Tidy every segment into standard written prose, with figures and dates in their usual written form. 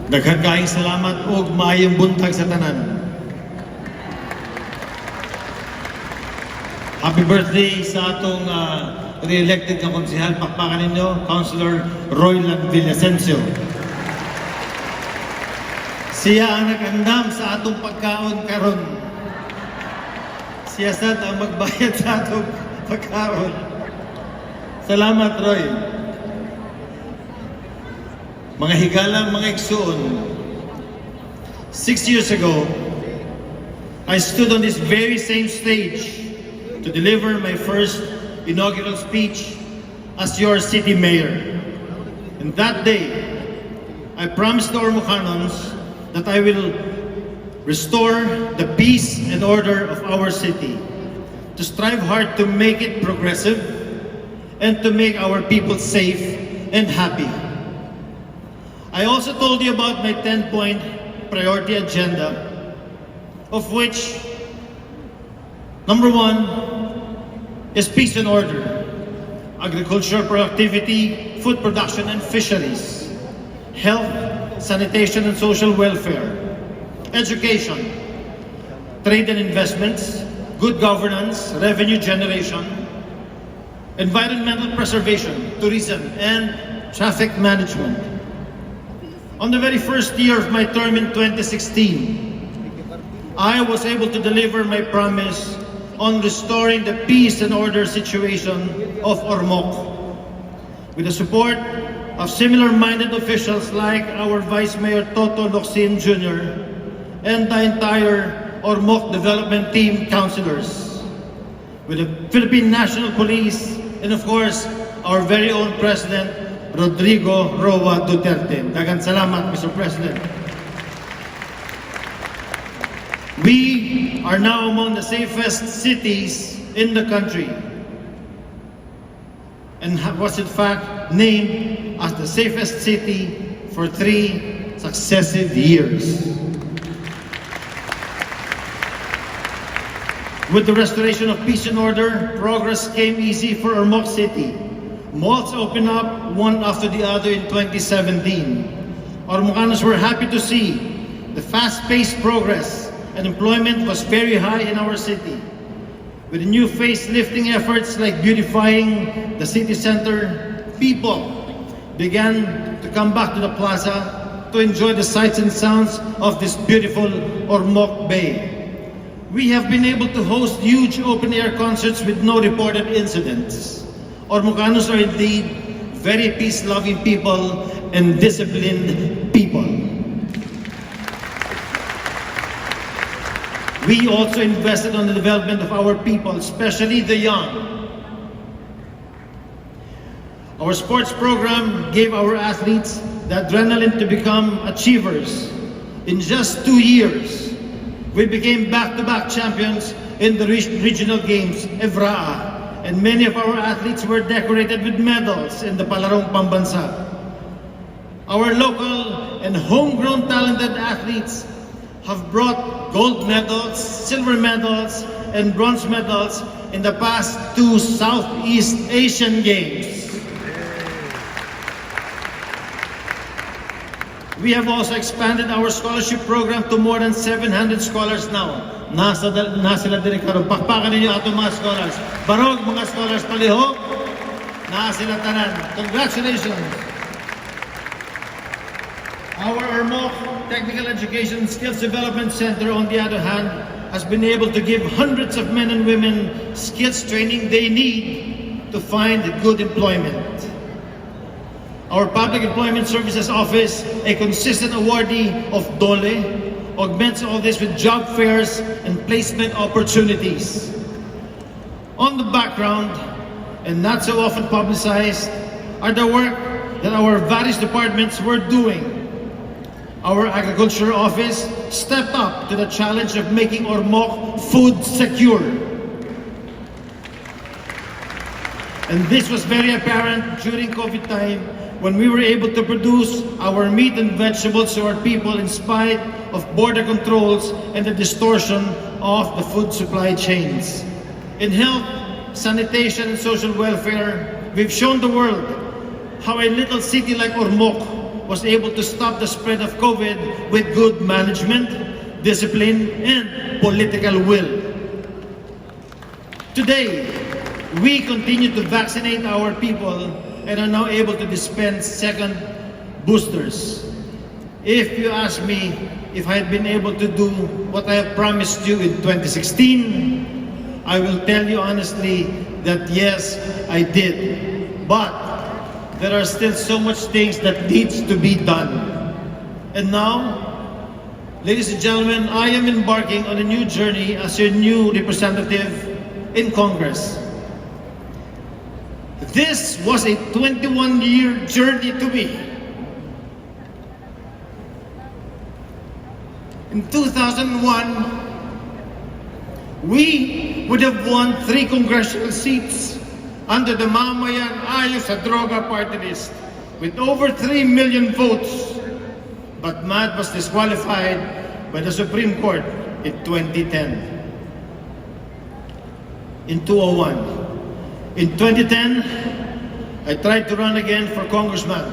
Daghang kaayong salamat ug maayong buntag sa tanan. Happy birthday sa atong re-elected na konsehal. Pakpakan ninyo, Councilor Royland Villasencio. Siya ang nag-andam sa atong pagkaon karon. Siya sad ang magbayad sa atong pagkaon. Salamat, Roy. Mga higalang, mga igsoon, 6 years ago, I stood on this very same stage to deliver my first inaugural speech as your city mayor. And that day, I promised to our Ormocanons that I will restore the peace and order of our city, to strive hard to make it progressive and to make our people safe and happy. I also told you about my 10-point priority agenda, of which number 1 is peace and order, agricultural productivity, food production and fisheries, health, sanitation and social welfare, education, trade and investments, good governance, revenue generation, environmental preservation, tourism, and traffic management. On the very first year of my term in 2016, I was able to deliver my promise on restoring the peace and order situation of Ormoc. With the support of similar-minded officials like our Vice Mayor Toto Locsin Jr. and the entire Ormoc Development Team councilors, with the Philippine National Police, and of course, our very own President, Rodrigo Roa Duterte. Daghang salamat, Mr. President. We are now among the safest cities in the country, and was in fact named as the safest city for 3 successive years. With the restoration of peace and order, progress came easy for Ormoc City. Malls opened up one after the other in 2017. Ormocanos were happy to see the fast-paced progress, and employment was very high in our city. With the new facelifting efforts like beautifying the city center, people began to come back to the plaza to enjoy the sights and sounds of this beautiful Ormoc Bay. We have been able to host huge open-air concerts with no reported incidents. Ormocanos are indeed very peace-loving people and disciplined people. We also invested on the development of our people, especially the young. Our sports program gave our athletes the adrenaline to become achievers. In just 2 years, we became back-to-back champions in the regional games, Evraa, and many of our athletes were decorated with medals in the Palarong Pambansa. Our local and homegrown talented athletes have brought gold medals, silver medals, and bronze medals in the past 2 Southeast Asian Games. We have also expanded our scholarship program to more than 700 scholars now. Nasa sila din karon. Pakpakan ninyo atong mga scholars. Barog mga scholars palihog. Nasa sila tanan. Congratulations! Our Ormoc Technical Education and Skills Development Center, on the other hand, has been able to give hundreds of men and women skills training they need to find good employment. Our Public Employment Services Office, a consistent awardee of DOLE, augments all this with job fairs and placement opportunities. On the background, and not so often publicized, are the work that our various departments were doing. Our Agriculture Office stepped up to the challenge of making Ormoc food secure. And this was very apparent during COVID time, when we were able to produce our meat and vegetables to our people in spite of border controls and the distortion of the food supply chains. In health, sanitation, and social welfare, we've shown the world how a little city like Ormoc was able to stop the spread of COVID with good management, discipline, and political will. Today, we continue to vaccinate our people and are now able to dispense second boosters. If you ask me if I had been able to do what I have promised you in 2016, I will tell you honestly that yes, I did. But there are still so much things that needs to be done. And now, ladies and gentlemen, I am embarking on a new journey as your new representative in Congress. This was a 21-year journey to me. In 2001, we would have won 3 congressional seats under the Mamayan Ayaw sa Droga party list with over 3 million votes. But MAD was disqualified by the Supreme Court in 2010. In 2001. In 2010, I tried to run again for congressman.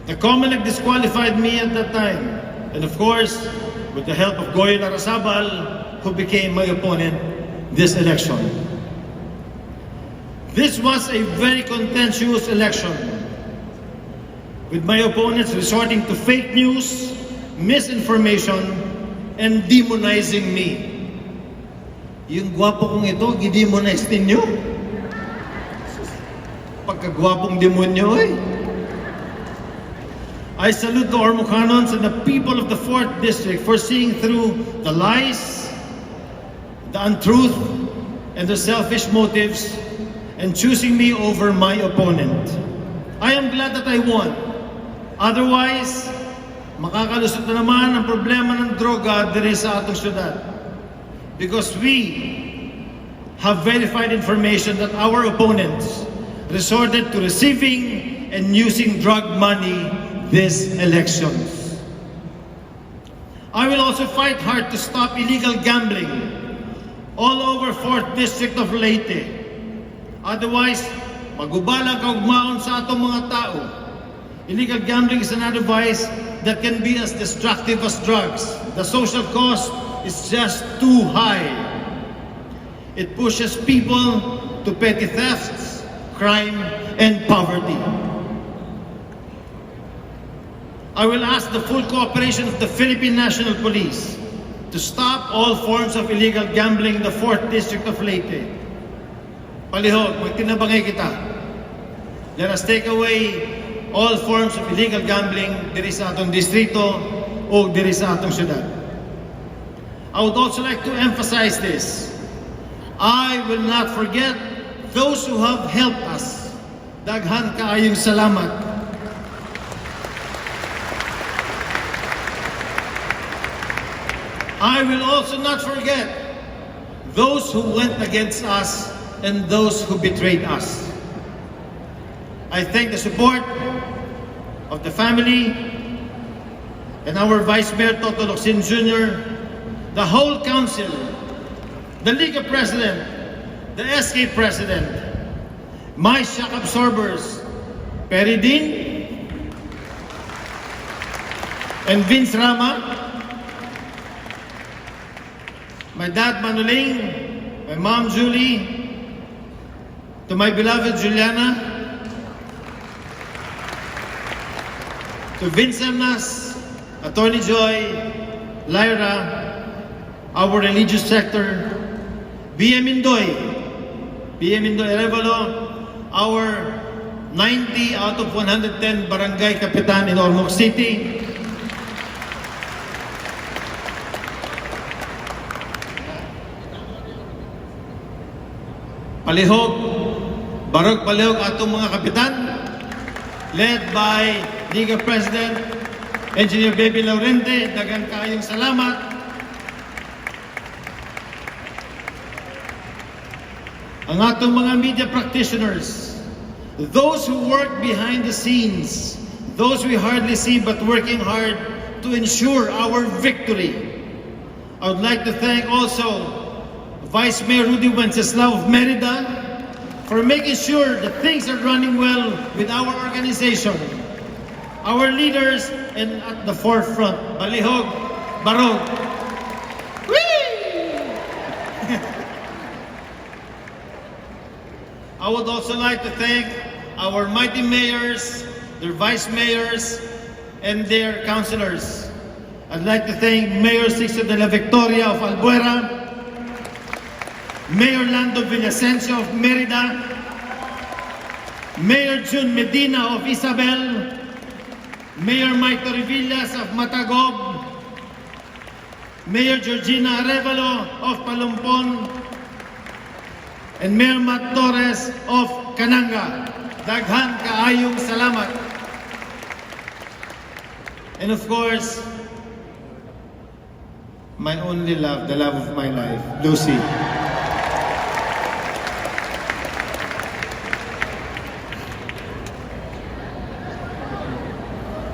The COMELEC disqualified me at that time. And of course, with the help of Goy Larrazabal, who became my opponent this election. This was a very contentious election, with my opponents resorting to fake news, misinformation, and demonizing me. Yung gwapo kong ito, gidemonize ninyo? Pagkagwapong demonyo eh. I salute the Ormocanons and the people of the 4th District for seeing through the lies, the untruth, and the selfish motives and choosing me over my opponent. I am glad that I won. Otherwise, makakalusot na naman ang problema ng droga diri sa atong syudad. Because we have verified information that our opponents resorted to receiving and using drug money this elections. I will also fight hard to stop illegal gambling all over 4th District of Leyte. Otherwise, magubalang kaugmaon sa atong mga tao. Illegal gambling is another vice that can be as destructive as drugs. The social cost is just too high. It pushes people to petty thefts, crime, and poverty. I will ask the full cooperation of the Philippine National Police to stop all forms of illegal gambling in the 4th District of Leyte. Palihog, magtinabangay kita. Let us take away all forms of illegal gambling diri sa atong distrito o diri sa atong syudad. I would also like to emphasize this. I will not forget those who have helped us. Daghan kaayong salamat. I will also not forget those who went against us and those who betrayed us. I thank the support of the family and our Vice Mayor Toto Locsin Jr., the whole council, the Liga President, the SK President, my shock absorbers, Peridin and Vince Rama, my dad Manuling, my mom Julie, to my beloved Juliana, to Vince Emnas, Attorney Joy, Lyra, our religious sector, BM Indoy Arevalo, our 90 out of 110 barangay kapitan in Ormoc City, palihog, barog palihog atong mga kapitan, led by Liga President Engineer Baby Laurente. Dagan kaayong salamat. Ang atong mga media practitioners, those who work behind the scenes, those we hardly see but working hard to ensure our victory. I would like to thank also Vice Mayor Rudy Wenceslao of Merida for making sure that things are running well with our organization. our leaders, and at the forefront, Balihog, Barog. Whee! I would also like to thank our mighty mayors, their vice mayors, and their councilors. I'd like to thank Mayor Sixto de la Victoria of Albuera, Mayor Lando Villasencio of Merida, Mayor June Medina of Isabel, Mayor Mike Torrivillas of Matagob, Mayor Georgina Arevalo of Palumpon, and Mayor Matt Torres of Cananga. Daghan kaayong salamat. And of course, my only love, the love of my life, Lucy.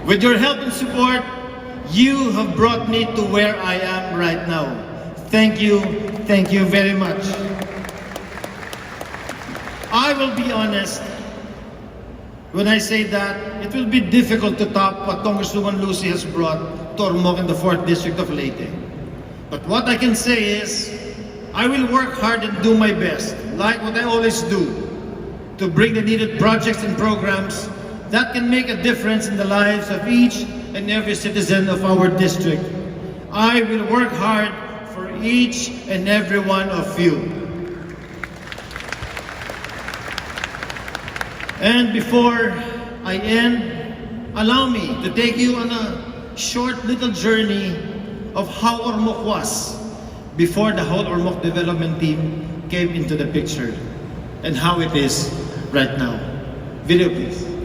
With your help and support, you have brought me to where I am right now. Thank you very much. I will be honest when I say that it will be difficult to top what Congresswoman Lucy has brought to Ormoc in the 4th District of Leyte. But what I can say is, I will work hard and do my best, like what I always do, to bring the needed projects and programs that can make a difference in the lives of each and every citizen of our district. I will work hard for each and every one of you. And before I end, allow me to take you on a short little journey of how Ormoc was before the whole Ormoc development team came into the picture and how it is right now. Video please.